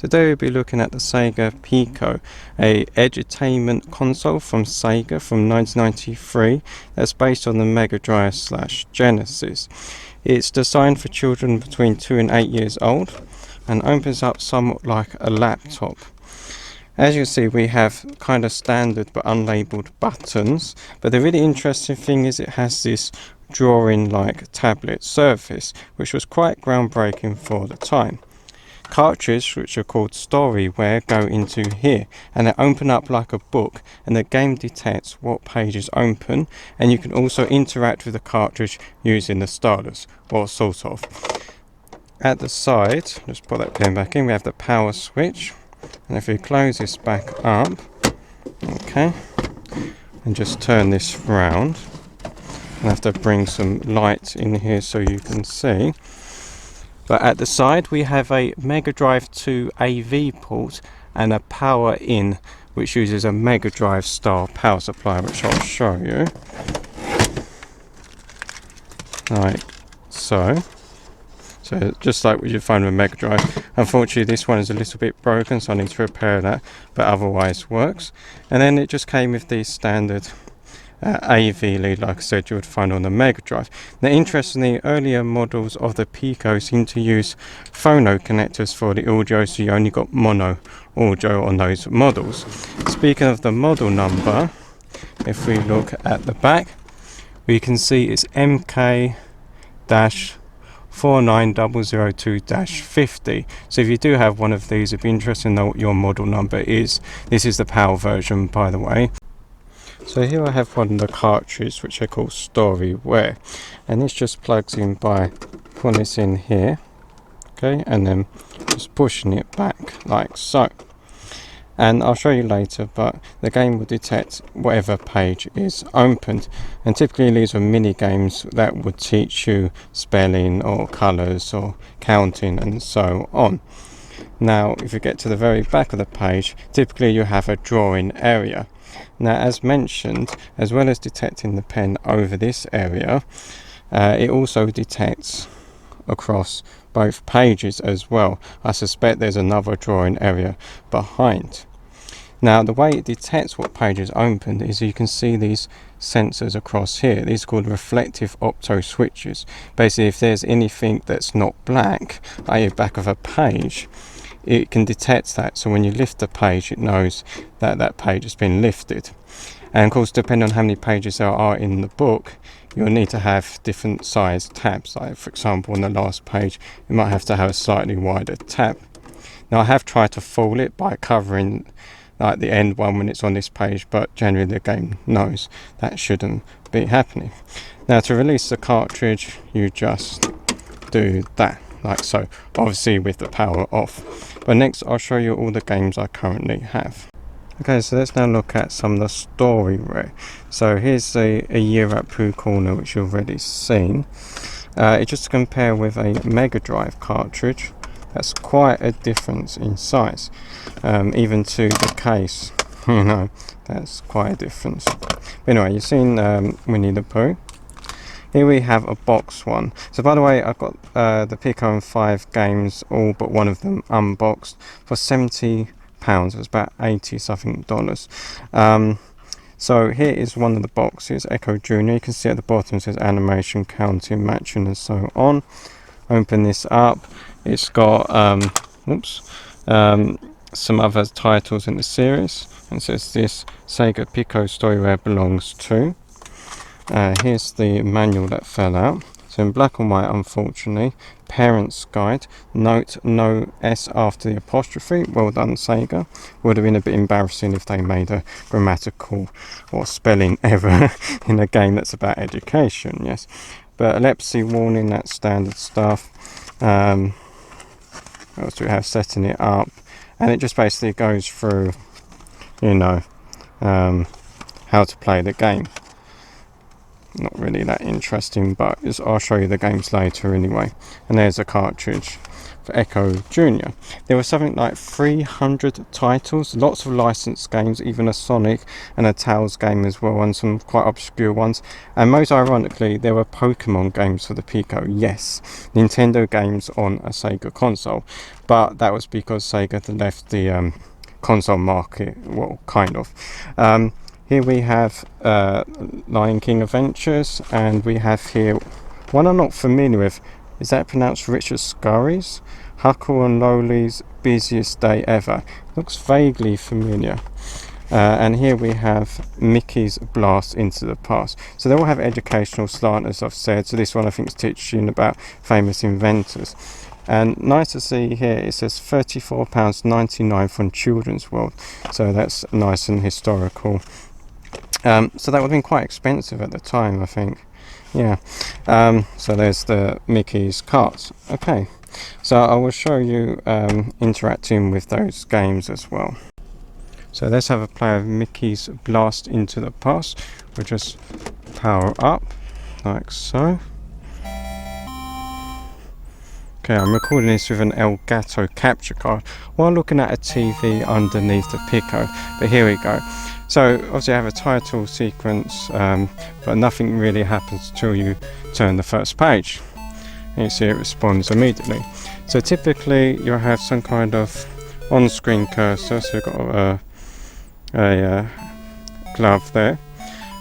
Today we'll be looking at the Sega Pico, a edutainment console from Sega from 1993 that's based on the Mega Drive / Genesis. It's designed for children between 2 and 8 years old and opens up somewhat like a laptop. As you can see, we have kind of standard but unlabeled buttons, but the really interesting thing is it has this drawing like tablet surface, which was quite groundbreaking for the time. Cartridges, which are called storyware, go into here and they open up like a book, and the game detects what page is open, and you can also interact with the cartridge using the stylus, or sort of. At the side, just put that pen back in, we have the power switch, and if we close this back up, okay, and just turn this round, I have to bring some light in here so you can see. But at the side we have a Mega Drive 2 AV port and a power in, which uses a Mega Drive style power supply, which I'll show you. Like so. So just like what you find with Mega Drive. Unfortunately this one is a little bit broken, so I need to repair that, but otherwise works. And then it just came with the standard AV lead, like I said, you would find on the Mega Drive. Now interestingly, earlier models of the Pico seem to use phono connectors for the audio, so you only got mono audio on those models. Speaking of the model number, if we look at the back, we can see it's MK-49002-50. So if you do have one of these, it'd be interesting to know what your model number is. This is the PAL version, by the way. So here I have one of the cartridges, which I call storyware, and this just plugs in by putting this in here, okay, and then just pushing it back like so. And I'll show you later, but the game will detect whatever page is opened, and typically these are mini games that would teach you spelling or colours or counting and so on. Now if you get to the very back of the page, typically you have a drawing area. Now as mentioned, as well as detecting the pen over this area, it also detects across both pages as well. I suspect there's another drawing area behind. Now the way it detects what page is opened is you can see these sensors across here. These are called reflective opto switches. Basically if there's anything that's not black, i.e. back of a page, it can detect that, so when you lift the page it knows that that page has been lifted. And of course, depending on how many pages there are in the book, you'll need to have different size tabs. Like for example on the last page you might have to have a slightly wider tab. Now I have tried to fool it by covering like the end one when it's on this page, but generally the game knows that shouldn't be happening. Now to release the cartridge you just do that, like so, obviously with the power off. But next I'll show you all the games I currently have. Okay, so let's now look at some of the storyware. So here's a year at Pooh corner, which you've already seen. It's just to compare with a Mega Drive cartridge. That's quite a difference in size, even to the case, you know, that's quite a difference. But anyway, you've seen Winnie the Pooh. Here we have a box one. So by the way, I've got the Pico and 5 games, all but one of them unboxed, for £70. It was about 80 something dollars. So here is one of the boxes, Echo Junior. You can see at the bottom it says animation, counting, matching and so on. Open this up. It's got some other titles in the series, and it says this Sega Pico storyware belongs to. Here's the manual that fell out, so in black and white unfortunately. Parents guide, note no S after the apostrophe, well done Sega. Would have been a bit embarrassing if they made a grammatical or spelling error in a game that's about education, yes. But epilepsy warning, that's standard stuff. What else do we have? Setting it up, and it just basically goes through, you know, how to play the game. Not really that interesting, but I'll show you the games later anyway. And there's a cartridge for Echo Junior. There was something like 300 titles, lots of licensed games, even a Sonic and a Tails game as well, and some quite obscure ones. And most ironically, there were Pokemon games for the Pico. Yes, Nintendo games on a Sega console, but that was because Sega had left the console market, well, kind of. Here we have Lion King Adventures, and we have here one I'm not familiar with. Is that pronounced Richard Scurry's? Huckle and Lowly's Busiest Day Ever. Looks vaguely familiar. And here we have Mickey's Blast into the Past. So they all have educational slant, as I've said. So this one I think is teaching about famous inventors. And nice to see here, it says £34.99 from Children's World. So that's nice and historical. So that would have been quite expensive at the time, I think. Yeah. So there's the Mickey's carts. Okay. So I will show you interacting with those games as well. So let's have a play of Mickey's Blast into the Past. We'll just power up like so. Okay, I'm recording this with an Elgato capture card while looking at a TV underneath the Pico. But here we go. So obviously I have a title sequence, but nothing really happens until you turn the first page. And you see it responds immediately. So typically you'll have some kind of on-screen cursor. So you've got a glove there.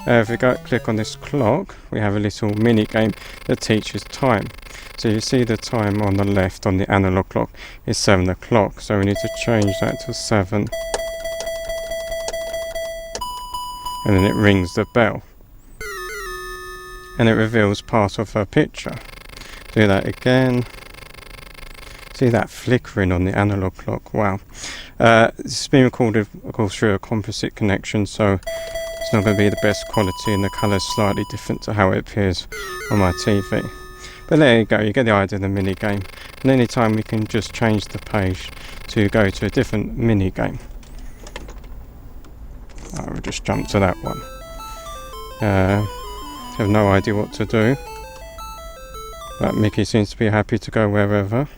If we click on this clock, we have a little mini game that teaches time. So you see the time on the left on the analog clock is 7 o'clock. So we need to change that to 7. And then it rings the bell. And it reveals part of her picture. Do that again. See that flickering on the analog clock? Wow. This has been recorded, of course, through a composite connection, so it's not going to be the best quality, and the colour is slightly different to how it appears on my TV. But there you go, you get the idea of the mini game. And anytime we can just change the page to go to a different mini game. We'll just jump to that one. Have no idea what to do, but Mickey seems to be happy to go wherever.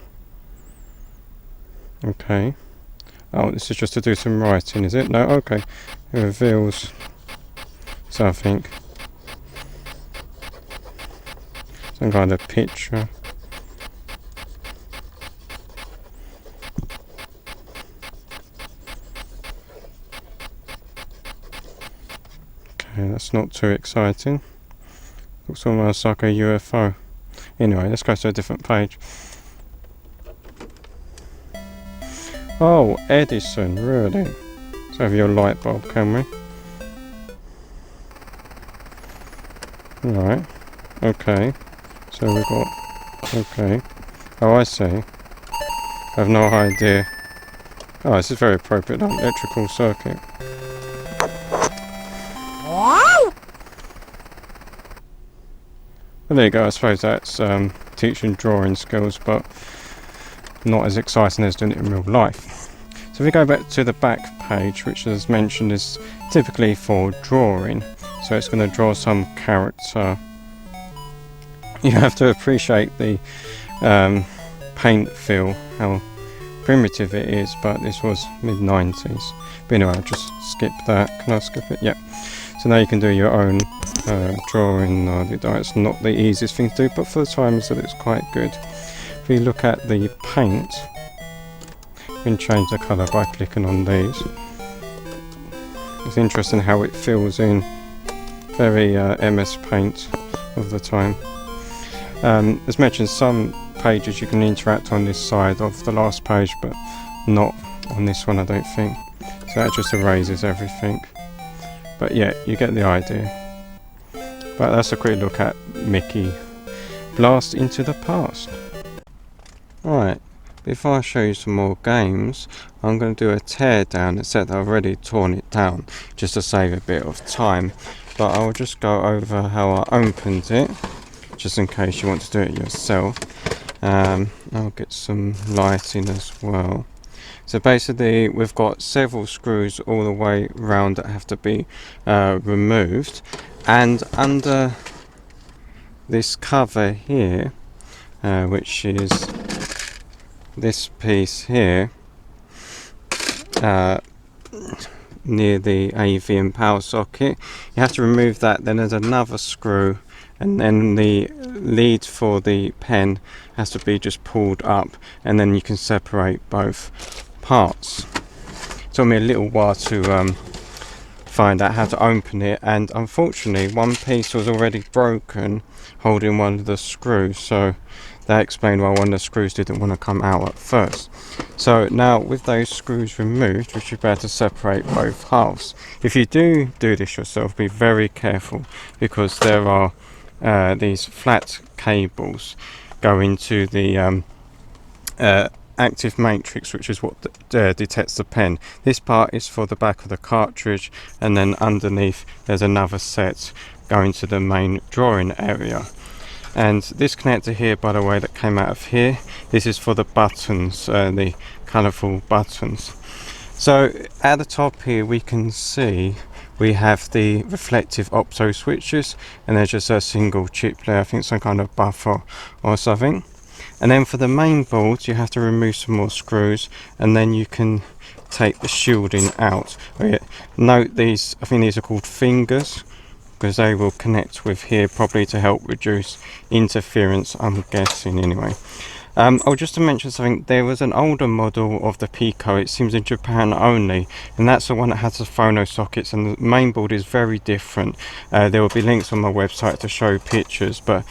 Okay. Oh, this is just to do some writing, is it? No, okay. It reveals something. Some kind of picture. Okay, that's not too exciting. Looks almost like a UFO. Anyway, let's go to a different page. Oh, Edison, really? Let's have your light bulb, can we? Right, okay. So we've got, okay. Oh, I see. I have no idea. Oh, this is very appropriate, electrical circuit. Well, there you go, I suppose that's teaching drawing skills, but not as exciting as doing it in real life. So if we go back to the back page, which as mentioned is typically for drawing, so it's going to draw some character. You have to appreciate the paint feel, how primitive it is, but this was mid-90s. But anyway, I'll just skip that. Can I skip it? Yeah. So now you can do your own drawing. It's not the easiest thing to do, but for the times that it's quite good. If we look at the paint, you can change the colour by clicking on these. It's interesting how it fills in, very MS Paint of the time. As mentioned, some pages you can interact on this side of the last page, but not on this one, I don't think. So that just erases everything. But yeah, you get the idea. But that's a quick look at Mickey Blast into the Past. Alright, before I show you some more games, I'm going to do a teardown, except I've already torn it down just to save a bit of time. But I'll just go over how I opened it, just in case you want to do it yourself. I'll get some lighting as well. So basically we've got several screws all the way around that have to be removed, and under this cover here, which is this piece here near the AV and power socket. You have to remove that. Then there's another screw, and then the lead for the pen has to be just pulled up, and then you can separate both parts. It took me a little while to find out how to open it, and unfortunately one piece was already broken holding one of the screws, so that explained why one of the screws didn't want to come out at first. So now with those screws removed, we should be able to separate both halves. If you do this yourself, be very careful, because there are these flat cables go into the active matrix, which is what detects the pen. This part is for the back of the cartridge, and then underneath there's another set going to the main drawing area. And this connector here, by the way, that came out of here, this is for the buttons, the colourful buttons. So at the top here we can see we have the reflective opto switches, and there's just a single chip there, I think some kind of buffer or something. And then for the main board you have to remove some more screws, and then you can take the shielding out. Note these, I think these are called fingers, because they will connect with here probably to help reduce interference, I'm guessing anyway. Just to mention something, there was an older model of the Pico, it seems in Japan only, and that's the one that has the phono sockets, and the main board is very different. There will be links on my website to show pictures, but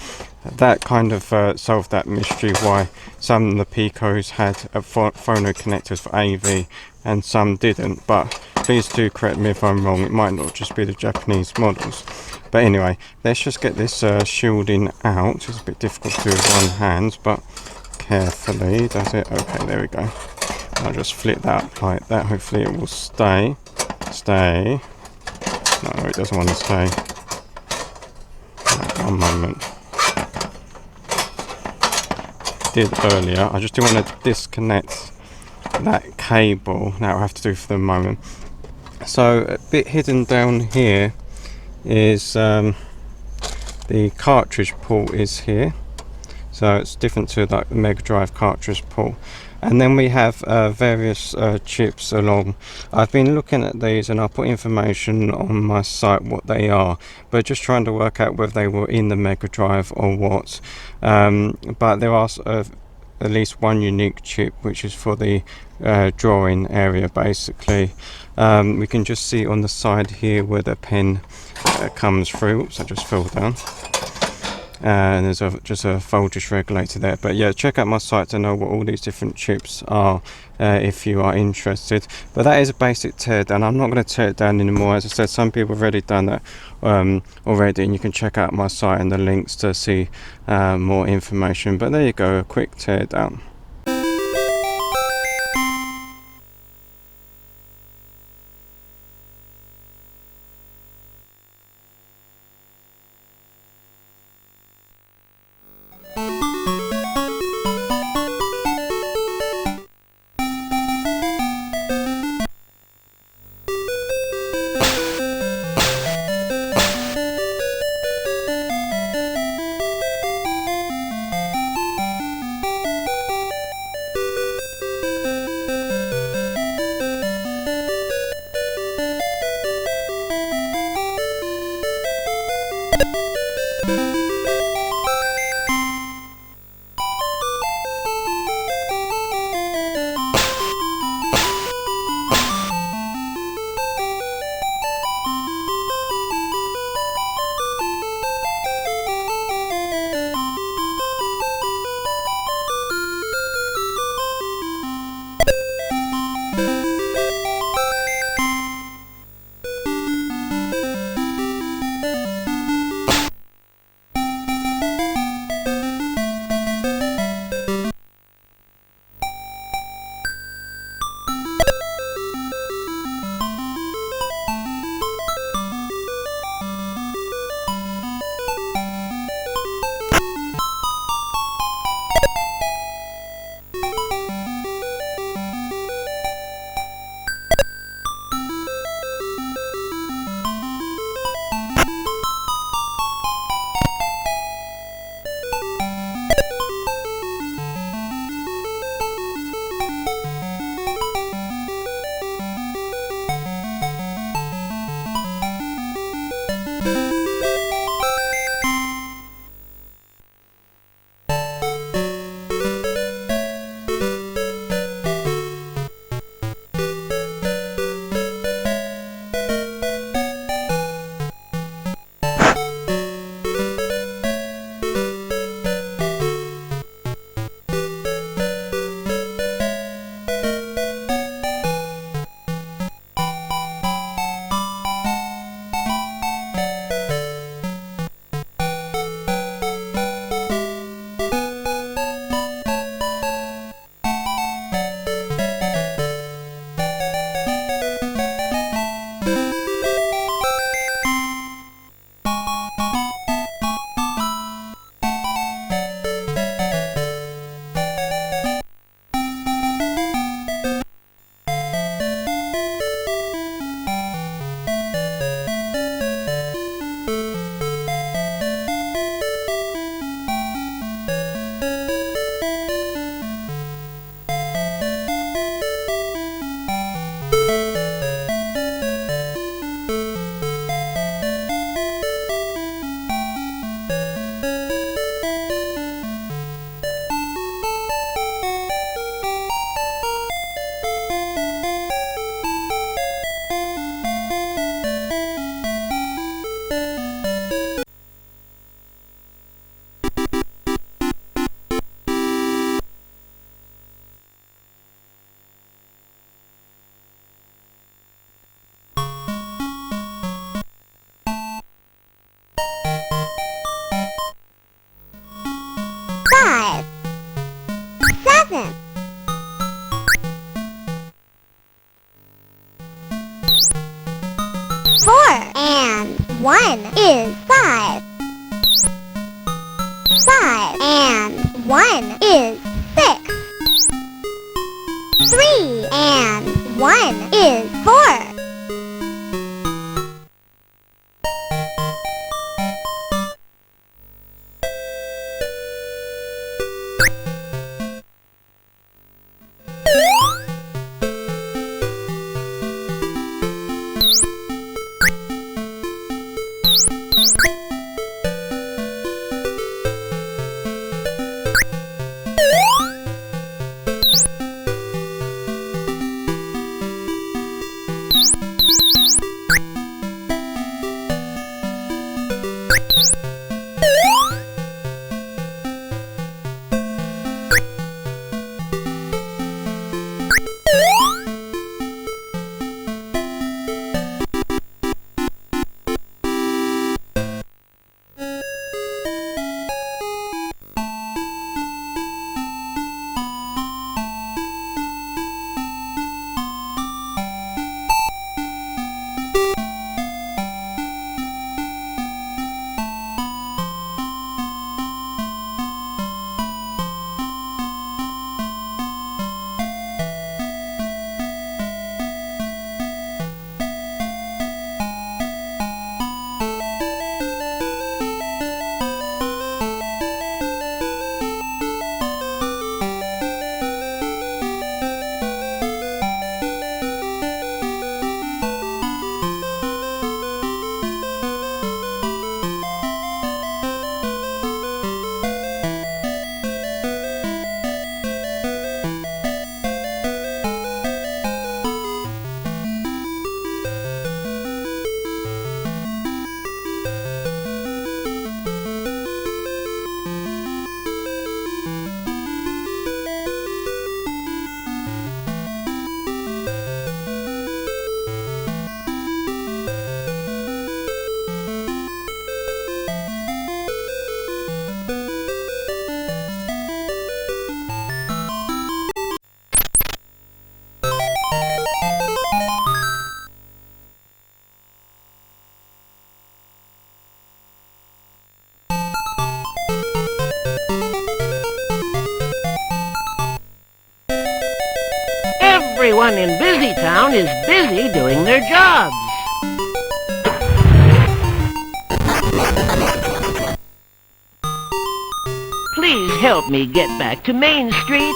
that kind of solved that mystery, why some of the Picos had phono connectors for AV and some didn't. But please do correct me if I'm wrong, it might not just be the Japanese models. But anyway, let's just get this shielding out. It's a bit difficult to do with one hand, but carefully. Does it? Okay, there we go. I'll just flip that like that, hopefully it will stay. No, it doesn't want to stay. Right, one moment. Did earlier, I just do want to disconnect that cable. That I'll have to do for the moment. So a bit hidden down here is the cartridge port is here, so it's different to like the Mega Drive cartridge port. And then we have various chips along. I've been looking at these, and I'll put information on my site what they are, but just trying to work out whether they were in the Mega Drive or what. But there are at least one unique chip, which is for the drawing area basically. We can just see on the side here where the pen comes through. Oops, I just fell down. And there's just a voltage regulator there. But yeah, check out my site to know what all these different chips are if you are interested. But that is a basic teardown. I'm not going to tear it down anymore. As I said, some people have already done that already, and you can check out my site and the links to see more information. But there you go, a quick teardown. 1 is 5. 5 and 1 is 6. 3 and 1 is 4. Everyone in Busy Town is busy doing their jobs. Please help me get back to Main Street.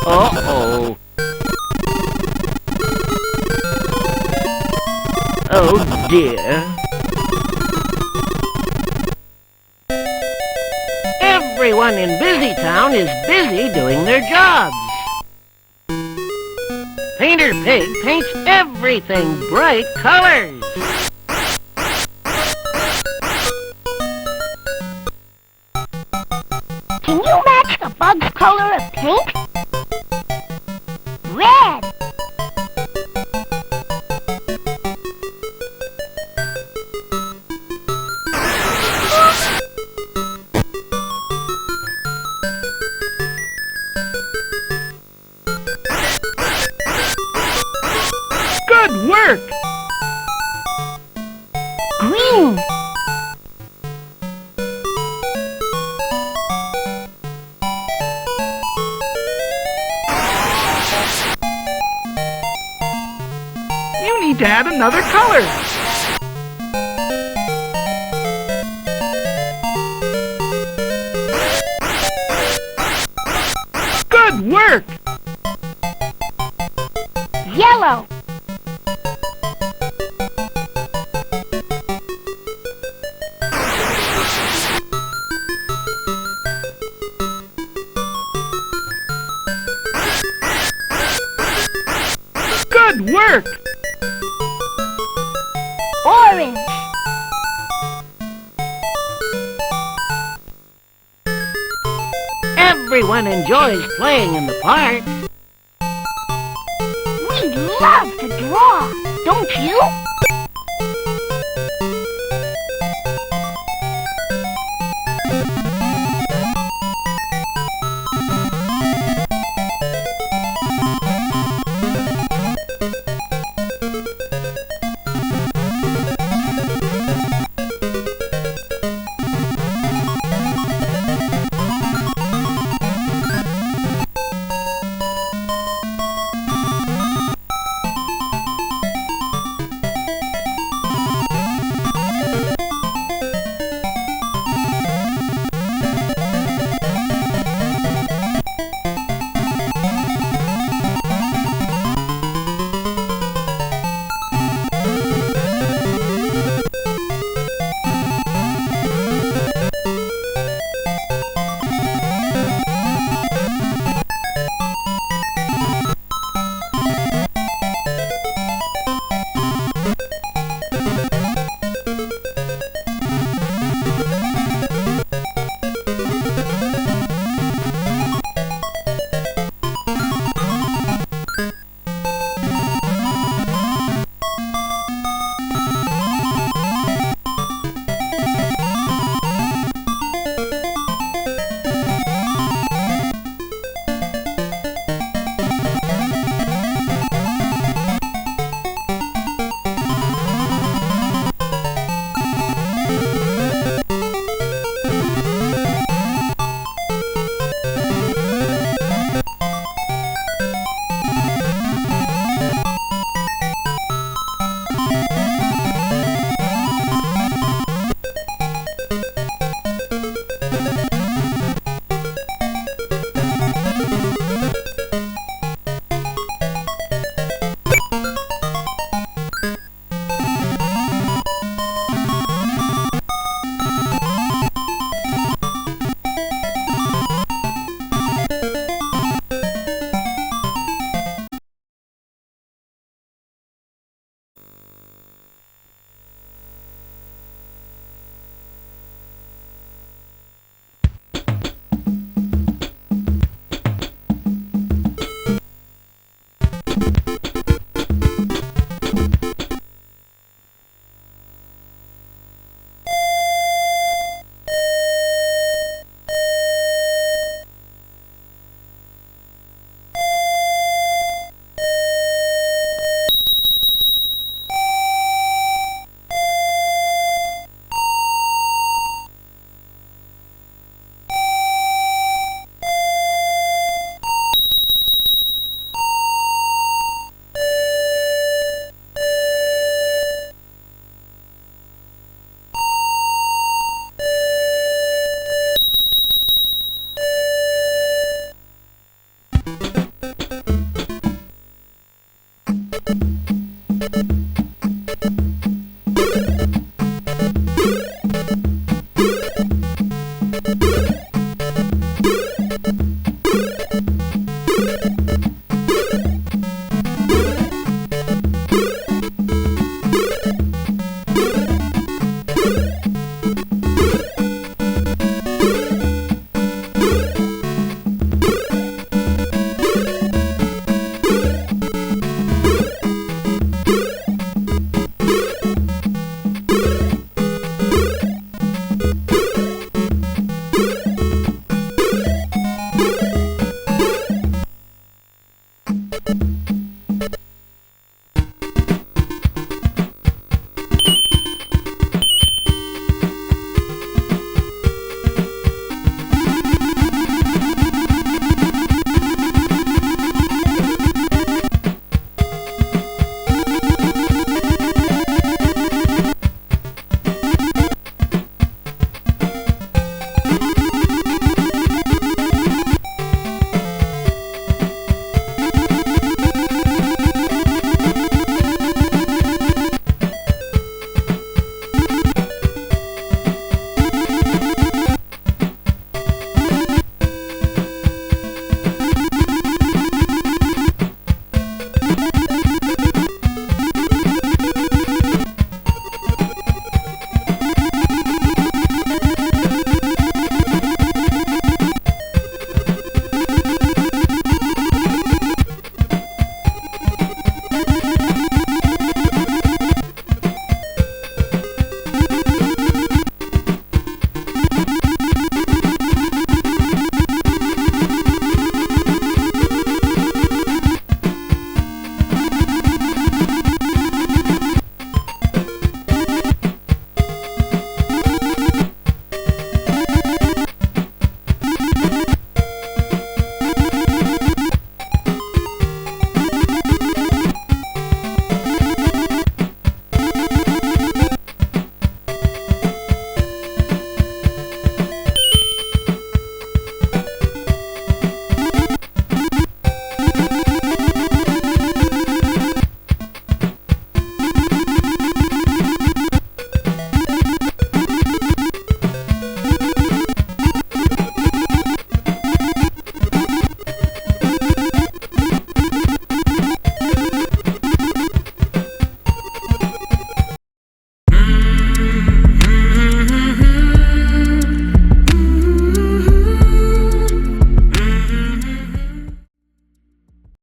Uh-oh. Oh dear. Everyone in Busy Town is busy doing their jobs. Painter Pig paints everything bright colors. Can you match the bug's color of paint? Red. Good work! Green. You need to add another color. Good work! Yellow. Good work! Orange. Everyone enjoys playing in the park. We love to draw, don't you?